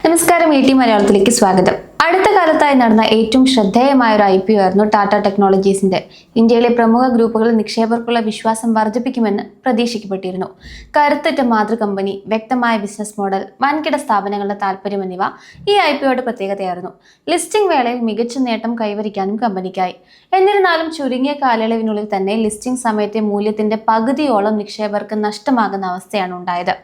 നമസ്കാരം, മലയാളത്തിലേക്ക് സ്വാഗതം. അടുത്ത കാലത്തായി നടന്ന ഏറ്റവും ശ്രദ്ധേയമായ ഒരു IPO ആയിരുന്നു ടാറ്റ ടെക്നോളജീസിന്റെ. ഇന്ത്യയിലെ പ്രമുഖ ഗ്രൂപ്പുകളിൽ നിക്ഷേപകർക്കുള്ള വിശ്വാസം വർദ്ധിപ്പിക്കുമെന്ന് പ്രതീക്ഷിക്കപ്പെട്ടിരുന്നു. കരുത്തുറ്റ മാതൃ കമ്പനി, വ്യക്തമായ ബിസിനസ് മോഡൽ, വൻകിട സ്ഥാപനങ്ങളുടെ താൽപര്യം എന്നിവ ഈ IPOയുടെ പ്രത്യേകതയായിരുന്നു. ലിസ്റ്റിംഗ് വേളയിൽ മികച്ച നേട്ടം കൈവരിക്കാനും കമ്പനിക്കായി. എന്നിരുന്നാലും ചുരുങ്ങിയ കാലയളവിനുള്ളിൽ തന്നെ ലിസ്റ്റിംഗ് സമയത്തെ മൂല്യത്തിന്റെ പകുതിയോളം നിക്ഷേപകർക്ക് നഷ്ടമാകുന്ന അവസ്ഥയാണ് ഉണ്ടായത്.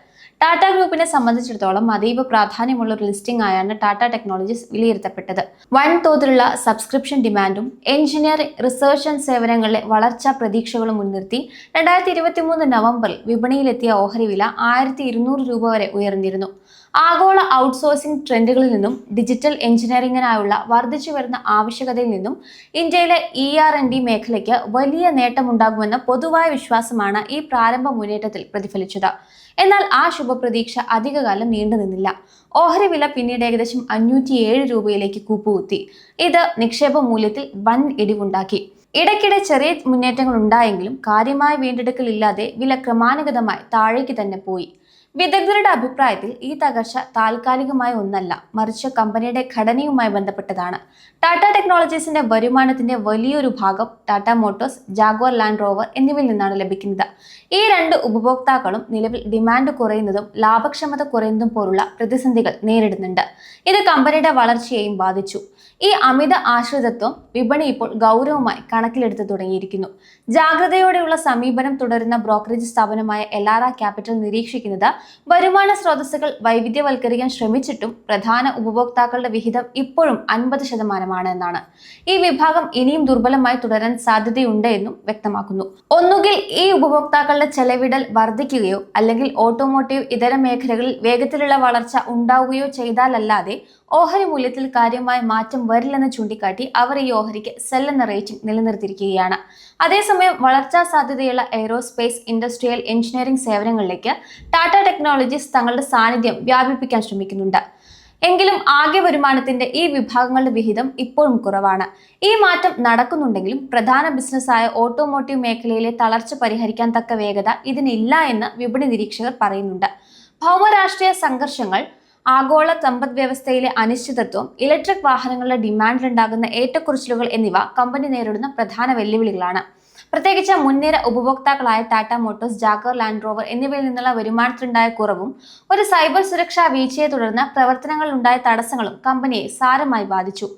ടാറ്റ ഗ്രൂപ്പിനെ സംബന്ധിച്ചിടത്തോളം അതീവ പ്രാധാന്യമുള്ള ഒരു ലിസ്റ്റിംഗ് ആയാണ് ടാറ്റ ടെക്നോളജീസ് വിലയിരുത്തപ്പെട്ടത്. വൻതോതിലുള്ള സബ്സ്ക്രിപ്ഷൻ ഡിമാൻഡും എഞ്ചിനീയറിംഗ്, റിസർച്ച് ആൻഡ് സേവനങ്ങളിലെ വളർച്ചാ പ്രതീക്ഷകളും മുൻനിർത്തി 2023 നവംബറിൽ വിപണിയിലെത്തിയ ഓഹരി വില 1200 രൂപ വരെ ഉയർന്നിരുന്നു. ആഗോള ഔട്ട്സോഴ്സിംഗ് ട്രെൻഡുകളിൽ നിന്നും ഡിജിറ്റൽ എഞ്ചിനീയറിംഗിനായുള്ള വർദ്ധിച്ചു വരുന്ന ആവശ്യകതയിൽ നിന്നും ഇന്ത്യയിലെ ER&D മേഖലയ്ക്ക് വലിയ നേട്ടമുണ്ടാകുമെന്ന പൊതുവായ വിശ്വാസമാണ് ഈ പ്രാരംഭ മുന്നേറ്റത്തിൽ പ്രതിഫലിച്ചത്. എന്നാൽ ആ ശുഭപ്രതീക്ഷ അധികകാലം നീണ്ടുനിന്നില്ല. ഓഹരി വില പിന്നീട് ഏകദേശം 507 രൂപയിലേക്ക് കൂപ്പുകുത്തി. ഇത് നിക്ഷേപ മൂല്യത്തിൽ വൻ ഇടിവുണ്ടാക്കി. ഇടയ്ക്കിടെ ചെറിയ മുന്നേറ്റങ്ങൾ ഉണ്ടായെങ്കിലും കാര്യമായ വീണ്ടെടുക്കൽ ഇല്ലാതെ വില ക്രമാനുഗതമായി താഴേക്ക് തന്നെ പോയി. വിദഗ്ധരുടെ അഭിപ്രായത്തിൽ ഈ തകർച്ച താൽക്കാലികമായ ഒന്നല്ല, മറിച്ച് കമ്പനിയുടെ ഘടനയുമായി ബന്ധപ്പെട്ടതാണ്. ടാറ്റ ടെക്നോളജീസിന്റെ വരുമാനത്തിന്റെ വലിയൊരു ഭാഗം Tata Motors, Jaguar Land Rover എന്നിവയിൽ നിന്നാണ് ലഭിക്കുന്നത്. ഈ രണ്ട് ഉപഭോക്താക്കളും നിലവിൽ ഡിമാൻഡ് കുറയുന്നതും ലാഭക്ഷമത കുറയുന്നതും പോലുള്ള പ്രതിസന്ധികൾ നേരിടുന്നുണ്ട്. ഇത് കമ്പനിയുടെ വളർച്ചയെയും ബാധിച്ചു. ഈ അമിത ആശ്രിതത്വം വിപണി ഇപ്പോൾ ഗൗരവമായി കണക്കിലെടുത്ത് തുടങ്ങിയിരിക്കുന്നു. ജാഗ്രതയോടെയുള്ള സമീപനം തുടരുന്ന ബ്രോക്കറേജ് സ്ഥാപനമായ എലാറ ക്യാപിറ്റൽ നിരീക്ഷിക്കുന്നത് വരുമാന സ്രോതസ്സുകൾ വൈവിധ്യവൽക്കരിക്കാൻ ശ്രമിച്ചിട്ടും പ്രധാന ഉപഭോക്താക്കളുടെ വിഹിതം ഇപ്പോഴും 50% എന്നാണ്. ഈ വിഭാഗം ഇനിയും ദുർബലമായി തുടരാൻ സാധ്യതയുണ്ട് എന്നും വ്യക്തമാക്കുന്നു. ഒന്നുകിൽ ഈ ഉപഭോക്താക്കളുടെ ചെലവിടൽ വർദ്ധിക്കുകയോ അല്ലെങ്കിൽ ഓട്ടോമോട്ടീവ് ഇതര മേഖലകളിൽ വേഗത്തിലുള്ള വളർച്ച ഉണ്ടാവുകയോ ചെയ്താലല്ലാതെ ഓഹരി മൂല്യത്തിൽ കാര്യമായ മാറ്റം വരില്ലെന്ന് ചൂണ്ടിക്കാട്ടി അവർ ഈ ഓഹരിക്ക് സെൽ എന്ന റേറ്റിംഗ് നിലനിർത്തിയിരിക്കുകയാണ്. അതേസമയം വളർച്ചാ സാധ്യതയുള്ള എയ്റോസ്പേസ്, ഇൻഡസ്ട്രിയൽ, എഞ്ചിനീയറിംഗ് സേവനങ്ങളിലേക്ക് ടാറ്റ ടെക്നോളജീസ് തങ്ങളുടെ സാന്നിധ്യം വ്യാപിപ്പിക്കാൻ ശ്രമിക്കുന്നുണ്ട്. എങ്കിലും ആകെ വരുമാനത്തിന്റെ ഈ വിഭാഗങ്ങളുടെ വിഹിതം ഇപ്പോഴും കുറവാണ്. ഈ മാറ്റം നടക്കുന്നുണ്ടെങ്കിലും പ്രധാന ബിസിനസ്സായ ഓട്ടോമോട്ടീവ് മേഖലയിലെ തളർച്ച പരിഹരിക്കാൻ തക്ക വേഗത ഇതിനില്ല എന്ന് വിപണി നിരീക്ഷകർ പറയുന്നുണ്ട്. ഭൗമരാഷ്ട്രീയ സംഘർഷങ്ങൾ, ആഗോള സമ്പദ് വ്യവസ്ഥയിലെ അനിശ്ചിതത്വം, ഇലക്ട്രിക് വാഹനങ്ങളുടെ ഡിമാൻഡിലുണ്ടാകുന്ന ഏറ്റക്കുറച്ചിലുകൾ എന്നിവ കമ്പനി നേരിടുന്ന പ്രധാന വെല്ലുവിളികളാണ്. പ്രത്യേകിച്ച് മുൻനിര ഉപഭോക്താക്കളായ Tata Motors, Jaguar Land Rover എന്നിവയിൽ നിന്നുള്ള വരുമാനത്തിലുണ്ടായ കുറവും ഒരു സൈബർ സുരക്ഷാ വീഴ്ചയെ തുടർന്ന് പ്രവർത്തനങ്ങളിലുണ്ടായ തടസ്സങ്ങളും കമ്പനിയെ സാരമായി ബാധിച്ചു.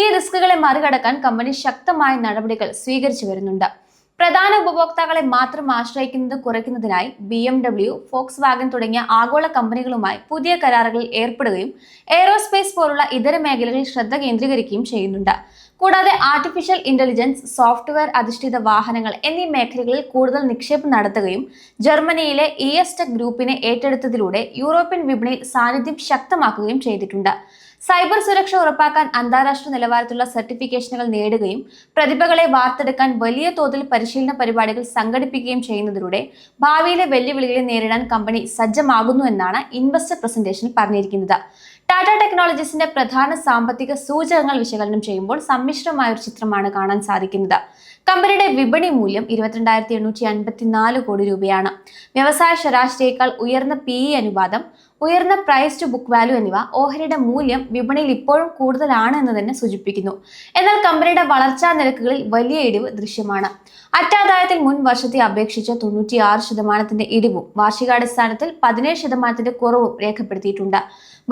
ഈ റിസ്കുകളെ മറികടക്കാൻ കമ്പനി ശക്തമായ നടപടികൾ സ്വീകരിച്ചു വരുന്നുണ്ട്. പ്രധാന ഉപഭോക്താക്കളെ മാത്രം ആശ്രയിക്കുന്നത് കുറയ്ക്കുന്നതിനായി BMW, ഫോക്സ് വാഗൻ തുടങ്ങിയ ആഗോള കമ്പനികളുമായി പുതിയ കരാറുകളിൽ ഏർപ്പെടുകയും എയ്റോസ്പേസ് പോലുള്ള ഇതര മേഖലകളിൽ ശ്രദ്ധ കേന്ദ്രീകരിക്കുകയും ചെയ്യുന്നുണ്ട്. കൂടാതെ ആർട്ടിഫിഷ്യൽ ഇന്റലിജൻസ്, സോഫ്റ്റ്വെയർ അധിഷ്ഠിത വാഹനങ്ങൾ എന്നീ മേഖലകളിൽ കൂടുതൽ നിക്ഷേപം നടത്തുകയും ജർമ്മനിയിലെ ES ടെക് ഗ്രൂപ്പിനെ ഏറ്റെടുത്തതിലൂടെ യൂറോപ്യൻ വിപണിയിൽ സാന്നിധ്യം ശക്തമാക്കുകയും ചെയ്തിട്ടുണ്ട്. സൈബർ സുരക്ഷ ഉറപ്പാക്കാൻ അന്താരാഷ്ട്ര നിലവാരത്തിലുള്ള സർട്ടിഫിക്കേഷനുകൾ നേടുകയും പ്രതിഭകളെ വാർത്തെടുക്കാൻ വലിയ തോതിൽ പരിശീലന പരിപാടികൾ സംഘടിപ്പിക്കുകയും ചെയ്യുന്നതിലൂടെ ഭാവിയിലെ വെല്ലുവിളികളെ നേരിടാൻ കമ്പനി സജ്ജമാകുന്നു എന്നാണ് ഇൻവെസ്റ്റർ പ്രസന്റേഷനിൽ പറഞ്ഞിരിക്കുന്നത്. ടാറ്റ ടെക്നോളജീസിന്റെ പ്രധാന സാമ്പത്തിക സൂചകങ്ങൾ വിശകലനം ചെയ്യുമ്പോൾ സമ്മിശ്രമായ ഒരു ചിത്രമാണ് കാണാൻ സാധിക്കുന്നത്. കമ്പനിയുടെ വിപണി മൂല്യം 22,854 കോടി രൂപയാണ്. വ്യവസായ ശരാശരിയേക്കാൾ ഉയർന്ന PE അനുപാതം, ഉയർന്ന പ്രൈസ് ടു ബുക്ക് വാല്യൂ എന്നിവ ഓഹരിയുടെ മൂല്യം വിപണിയിൽ ഇപ്പോഴും കൂടുതലാണ് എന്ന് തന്നെ സൂചിപ്പിക്കുന്നു. എന്നാൽ കമ്പനിയുടെ വളർച്ചാ നിരക്കുകളിൽ വലിയ ഇടിവ് ദൃശ്യമാണ്. അറ്റാദായത്തിൽ മുൻ വർഷത്തെ അപേക്ഷിച്ച് 96% ഇടിവും വാർഷികാടിസ്ഥാനത്തിൽ 17% കുറവും രേഖപ്പെടുത്തിയിട്ടുണ്ട്.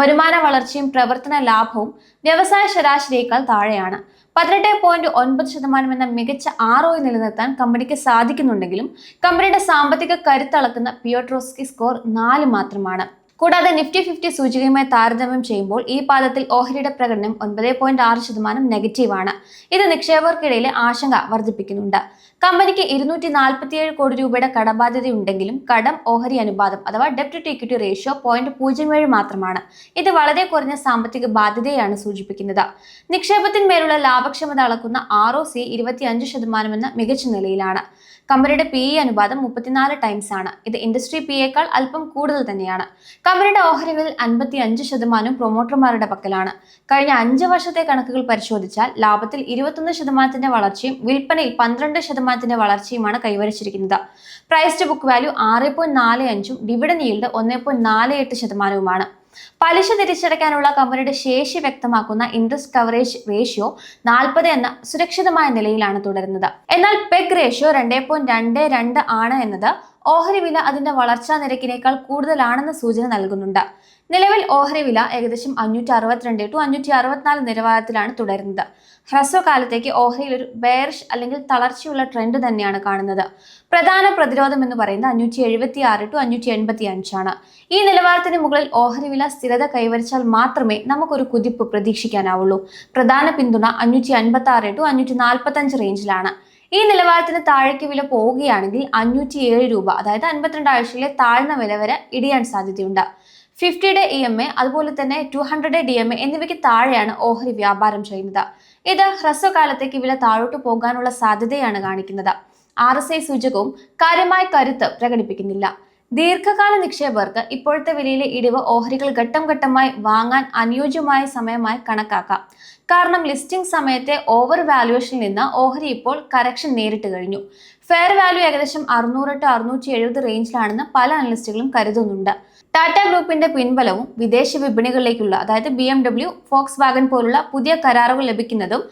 വരുമാന വളർച്ചയും പ്രവർത്തന ലാഭവും വ്യവസായ ശരാശരിയേക്കാൾ താഴെയാണ്. 18.9% എന്ന മികച്ച ROE നിലനിർത്താൻ കമ്പനിക്ക് സാധിക്കുന്നുണ്ടെങ്കിലും കമ്പനിയുടെ സാമ്പത്തിക കരുത്തളക്കുന്ന പിയോട്രോസ്കി സ്കോർ 4 മാത്രമാണ്. കൂടാതെ നിഫ്റ്റി 50 സൂചികയുമായി താരതമ്യം ചെയ്യുമ്പോൾ ഈ പാദത്തിൽ ഓഹരിയുടെ പ്രകടനം 9.6% നെഗറ്റീവാണ്. ഇത് നിക്ഷേപകർക്കിടയിലെ ആശങ്ക വർദ്ധിപ്പിക്കുന്നുണ്ട്. കമ്പനിക്ക് 247 കോടി രൂപയുടെ കടബാധ്യതയുണ്ടെങ്കിലും കടം ഓഹരി അനുപാതം അഥവാ ഡെപ്റ്റ് ടു ഇക്വിറ്റി റേഷ്യോ 0.07 മാത്രമാണ്. ഇത് വളരെ കുറഞ്ഞ സാമ്പത്തിക ബാധ്യതയാണ് സൂചിപ്പിക്കുന്നത്. നിക്ഷേപത്തിന്മേലുള്ള ലാഭക്ഷമത അളക്കുന്ന ROC 25% എന്ന മികച്ച നിലയിലാണ്. കമ്പനിയുടെ PE അനുപാതം 34 ടൈംസ് ആണ്. ഇത് ഇൻഡസ്ട്രി PEയേക്കാൾ അല്പം കൂടുതൽ തന്നെയാണ്. കമ്പനിയുടെ ഓഹരികളിൽ 55% പ്രൊമോട്ടർമാരുടെ പക്കലാണ്. കഴിഞ്ഞ 5 വർഷത്തെ കണക്കുകൾ പരിശോധിച്ചാൽ ലാഭത്തിൽ 21% വളർച്ചയും വിൽപ്പനയിൽ 12% വളർച്ചയുമാണ് കൈവരിച്ചിരിക്കുന്നത്. പ്രൈസ് ടു ബുക്ക് വാല്യൂ 6.45ഉം ഡിവിഡൻഡ് യീൽഡ് 1.48%. പലിശ തിരിച്ചടയ്ക്കാനുള്ള കമ്പനിയുടെ ശേഷി വ്യക്തമാക്കുന്ന ഇൻട്രസ്റ്റ് കവറേജ് റേഷ്യോ 40 എന്ന സുരക്ഷിതമായ നിലയിലാണ് തുടരുന്നത്. എന്നാൽ പെഗ് റേഷ്യോ 2.22 ആണ് എന്നത് ഓഹരി വില അതിന്റെ വളർച്ചാ നിരക്കിനേക്കാൾ കൂടുതലാണെന്ന സൂചന നൽകുന്നുണ്ട്. നിലവിൽ ഓഹരി വില ഏകദേശം 562 ടു 564 നിലവാരത്തിലാണ് തുടരുന്നത്. ഹ്രസ്വകാലത്തേക്ക് ഓഹരിയിൽ ഒരു ബെയറിഷ് അല്ലെങ്കിൽ തളർച്ചയുള്ള ട്രെൻഡ് തന്നെയാണ് കാണുന്നത്. പ്രധാന പ്രതിരോധം എന്ന് പറയുന്നത് 576 ടു 585 ആണ്. ഈ നിലവാരത്തിന് മുകളിൽ ഓഹരി വില സ്ഥിരത കൈവരിച്ചാൽ മാത്രമേ നമുക്കൊരു കുതിപ്പ് പ്രതീക്ഷിക്കാനാവുള്ളൂ. പ്രധാന പിന്തുണ 556 ടു 545 റേഞ്ചിലാണ്. ഈ നിലവാരത്തിന് താഴേക്ക് വില പോവുകയാണെങ്കിൽ 507 രൂപ, അതായത് 52 ആഴ്ചയിലെ താഴ്ന്ന വില വരെ ഇടിയാൻ സാധ്യതയുണ്ട്. 50-ഡേ EMA അതുപോലെ തന്നെ 200-ഡേ DMA എന്നിവയ്ക്ക് താഴെയാണ് ഓഹരി വ്യാപാരം ചെയ്യുന്നത്. ഇത് ഹ്രസ്വകാലത്തേക്ക് വില താഴോട്ട് പോകാനുള്ള സാധ്യതയാണ് കാണിക്കുന്നത്. RSI സൂചകവും കാര്യമായ കരുത്ത് പ്രകടിപ്പിക്കുന്നില്ല. ദീർഘകാല നിക്ഷേപകർക്ക് ഇപ്പോഴത്തെ വിലയിലെ ഇടിവ് ഓഹരികൾ ഘട്ടം ഘട്ടമായി വാങ്ങാൻ അനുയോജ്യമായ സമയമായി കണക്കാക്കാം. കാരണം ലിസ്റ്റിംഗ് സമയത്തെ ഓവർ വാല്യുവേഷനിൽ നിന്ന് ഓഹരി ഇപ്പോൾ കറക്ഷൻ നേരിട്ട് കഴിഞ്ഞു. ഫെയർ വാല്യൂ ഏകദേശം 600 ടു 670 റേഞ്ചിലാണെന്ന് പല അനലിസ്റ്റുകളും കരുതുന്നുണ്ട്. ടാറ്റ ഗ്രൂപ്പിന്റെ പിൻബലവും വിദേശ വിപണികളിലേക്കുള്ള, അതായത് BMW, ഫോക്സ് വാഗൻ പോലുള്ള പുതിയ കരാറുകൾ ലഭിക്കുന്നതും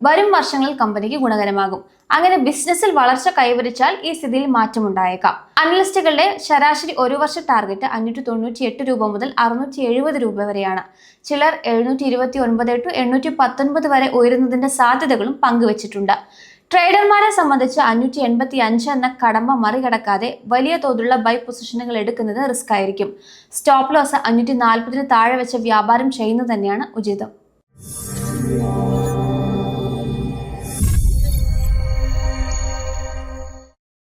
വരും വർഷങ്ങളിൽ കമ്പനിക്ക് ഗുണകരമാകും. അങ്ങനെ ബിസിനസ്സിൽ വളർച്ച കൈവരിച്ചാൽ ഈ സ്ഥിതിയിൽ മാറ്റമുണ്ടായേക്കാം. അനലിസ്റ്റുകളുടെ ശരാശരി ഒരു വർഷ ടാർഗറ്റ് 598 രൂപ മുതൽ 670 രൂപ വരെയാണ്. ചിലർ 729 ടു 819 വരെ ഉയരുന്നതിന്റെ സാധ്യതകളും പങ്കുവച്ചിട്ടുണ്ട്. ട്രേഡർമാരെ സംബന്ധിച്ച് 585 എന്ന കടമ്പ മറികടക്കാതെ വലിയ തോതിലുള്ള ബൈ പൊസിഷനുകൾ എടുക്കുന്നത് റിസ്ക് ആയിരിക്കും. സ്റ്റോപ്പ് ലോസ് 540 താഴെ വെച്ച് വ്യാപാരം ചെയ്യുന്നത് തന്നെയാണ് ഉചിതം.